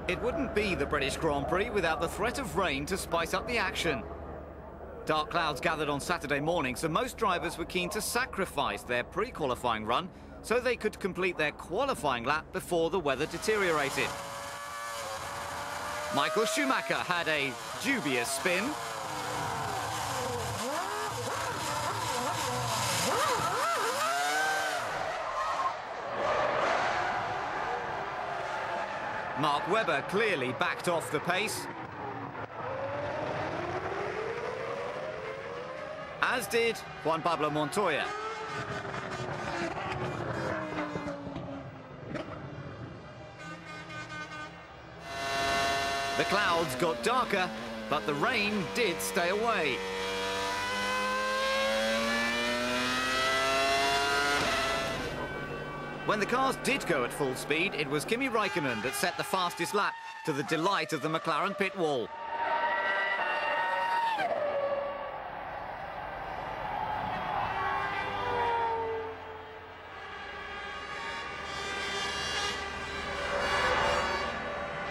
It wouldn't be the British Grand Prix without the threat of rain to spice up the action. Dark clouds gathered on Saturday morning, so most drivers were keen to sacrifice their pre-qualifying run so they could complete their qualifying lap before the weather deteriorated. Michael Schumacher had a dubious spin. Mark Webber clearly backed off the pace, as did Juan Pablo Montoya. The clouds got darker, but the rain did stay away. When the cars did go at full speed, it was Kimi Raikkonen that set the fastest lap, to the delight of the McLaren pit wall.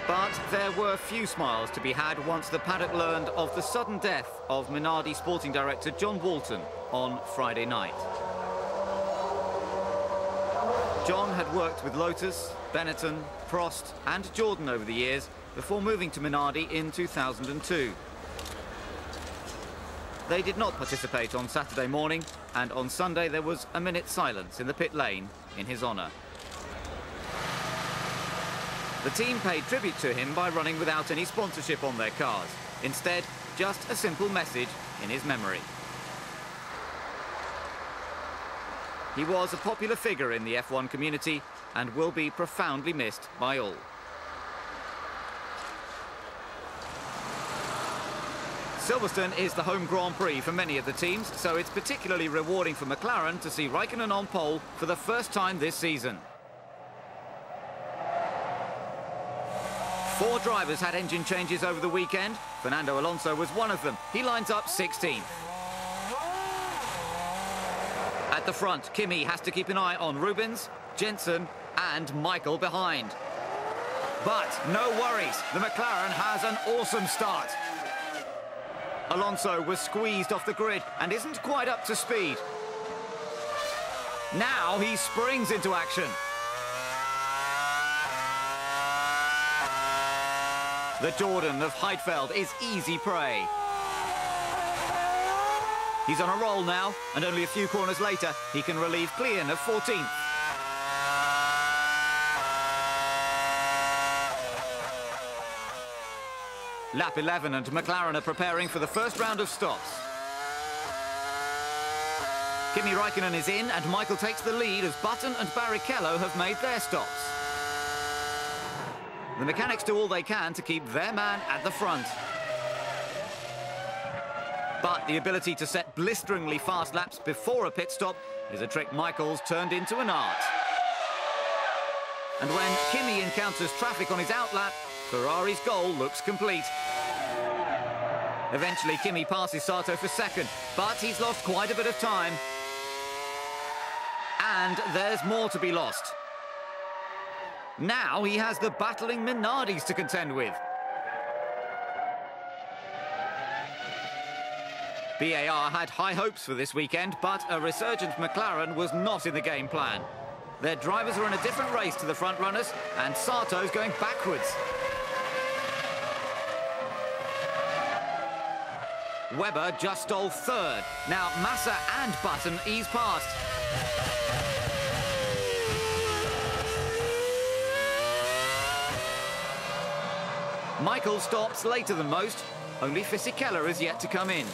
But there were few smiles to be had once the paddock learned of the sudden death of Minardi sporting director John Walton on Friday night. John had worked with Lotus, Benetton, Prost and Jordan over the years before moving to Minardi in 2002. They did not participate on Saturday morning, and on Sunday there was a minute's silence in the pit lane in his honour. The team paid tribute to him by running without any sponsorship on their cars. Instead, just a simple message in his memory. He was a popular figure in the F1 community and will be profoundly missed by all. Silverstone is the home Grand Prix for many of the teams, so it's particularly rewarding for McLaren to see Raikkonen on pole for the first time this season. 4 drivers had engine changes over the weekend. Fernando Alonso was one of them. He lines up 16th. At the front, Kimi has to keep an eye on Rubens, Jensen and Michael behind. But no worries, the McLaren has an awesome start. Alonso was squeezed off the grid and isn't quite up to speed. Now he springs into action. The Jordan of Heidfeld is easy prey. He's on a roll now, and only a few corners later, he can relieve Klein of 14th. Lap 11 and McLaren are preparing for the first round of stops. Kimi Raikkonen is in, and Michael takes the lead as Button and Barrichello have made their stops. The mechanics do all they can to keep their man at the front. But the ability to set blisteringly fast laps before a pit stop is a trick Michael's turned into an art. And when Kimi encounters traffic on his outlap, Ferrari's goal looks complete. Eventually, Kimi passes Sato for second, but he's lost quite a bit of time. And there's more to be lost. Now he has the battling Minardis to contend with. BAR had high hopes for this weekend, but a resurgent McLaren was not in the game plan. Their drivers are in a different race to the front runners, and Sato's going backwards. Webber just stole third. Now Massa and Button ease past. Michael stops later than most. Only Fisichella is yet to come in.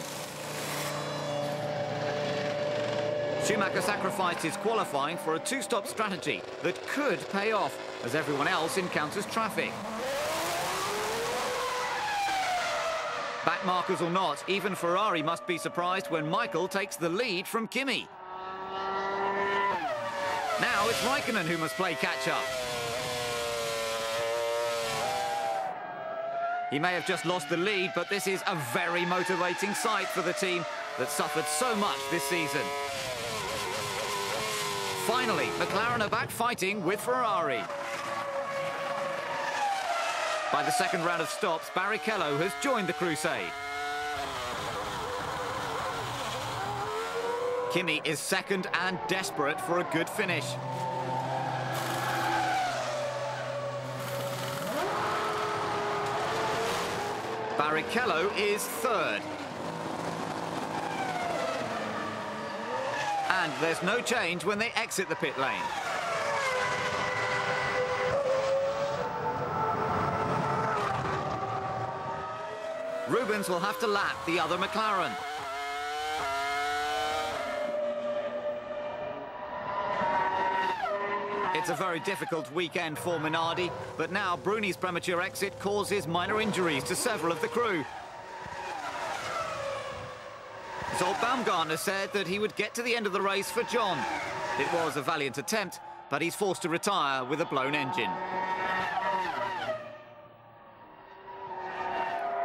Schumacher sacrificed his qualifying for a 2-stop strategy that could pay off as everyone else encounters traffic. Backmarkers or not, even Ferrari must be surprised when Michael takes the lead from Kimi. Now it's Raikkonen who must play catch-up. He may have just lost the lead, but this is a very motivating sight for the team that suffered so much this season. Finally, McLaren are back fighting with Ferrari. By the second round of stops, Barrichello has joined the crusade. Kimi is second and desperate for a good finish. Barrichello is third. And there's no change when they exit the pit lane. Rubens will have to lap the other McLaren. It's a very difficult weekend for Minardi, but now Bruni's premature exit causes minor injuries to several of the crew. So Baumgartner said that he would get to the end of the race for John. It was a valiant attempt, but he's forced to retire with a blown engine.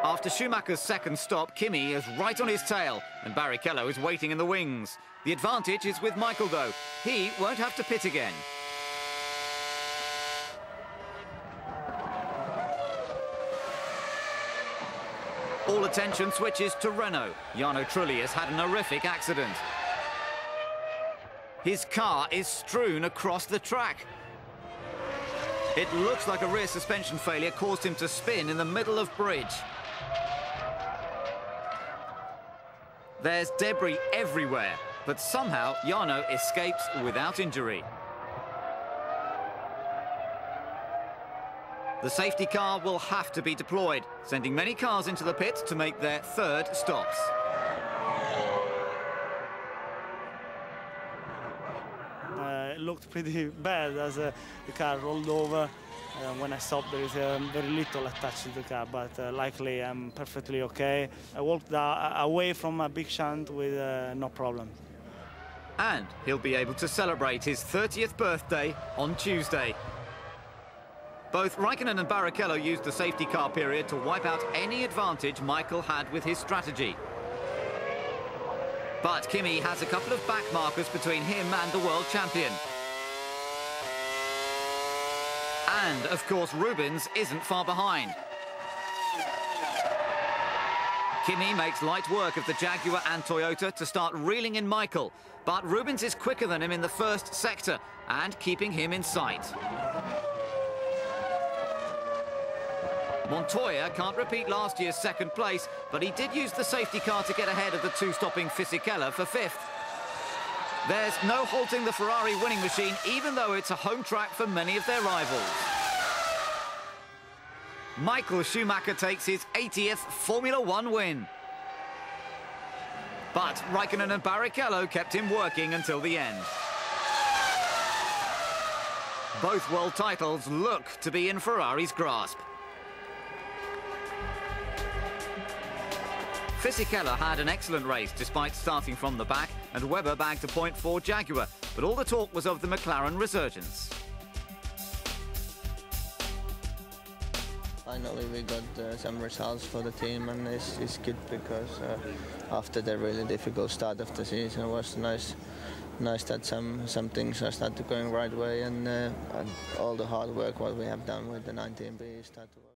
After Schumacher's second stop, Kimi is right on his tail, and Barrichello is waiting in the wings. The advantage is with Michael, though. He won't have to pit again. All attention switches to Renault. Jarno Trulli has had an horrific accident. His car is strewn across the track. It looks like a rear suspension failure caused him to spin in the middle of bridge. There's debris everywhere, but somehow Jarno escapes without injury. The safety car will have to be deployed, sending many cars into the pit to make their third stops. It looked pretty bad as the car rolled over. When I stopped, there is very little attached to the car, but luckily I'm perfectly okay. I walked away from a big shunt with no problem. And he'll be able to celebrate his 30th birthday on Tuesday. Both Raikkonen and Barrichello used the safety car period to wipe out any advantage Michael had with his strategy. But Kimi has a couple of back markers between him and the world champion. And, of course, Rubens isn't far behind. Kimi makes light work of the Jaguar and Toyota to start reeling in Michael. But Rubens is quicker than him in the first sector and keeping him in sight. Montoya can't repeat last year's second place, but he did use the safety car to get ahead of the two-stopping Fisichella for fifth. There's no halting the Ferrari winning machine, even though it's a home track for many of their rivals. Michael Schumacher takes his 80th Formula One win. But Raikkonen and Barrichello kept him working until the end. Both world titles look to be in Ferrari's grasp. Fisichella had an excellent race despite starting from the back, and Webber bagged a point for Jaguar, but all the talk was of the McLaren resurgence. Finally we got some results for the team, and it's good because after the really difficult start of the season it was nice that some things are started going right way, and all the hard work what we have done with the 19B started to work.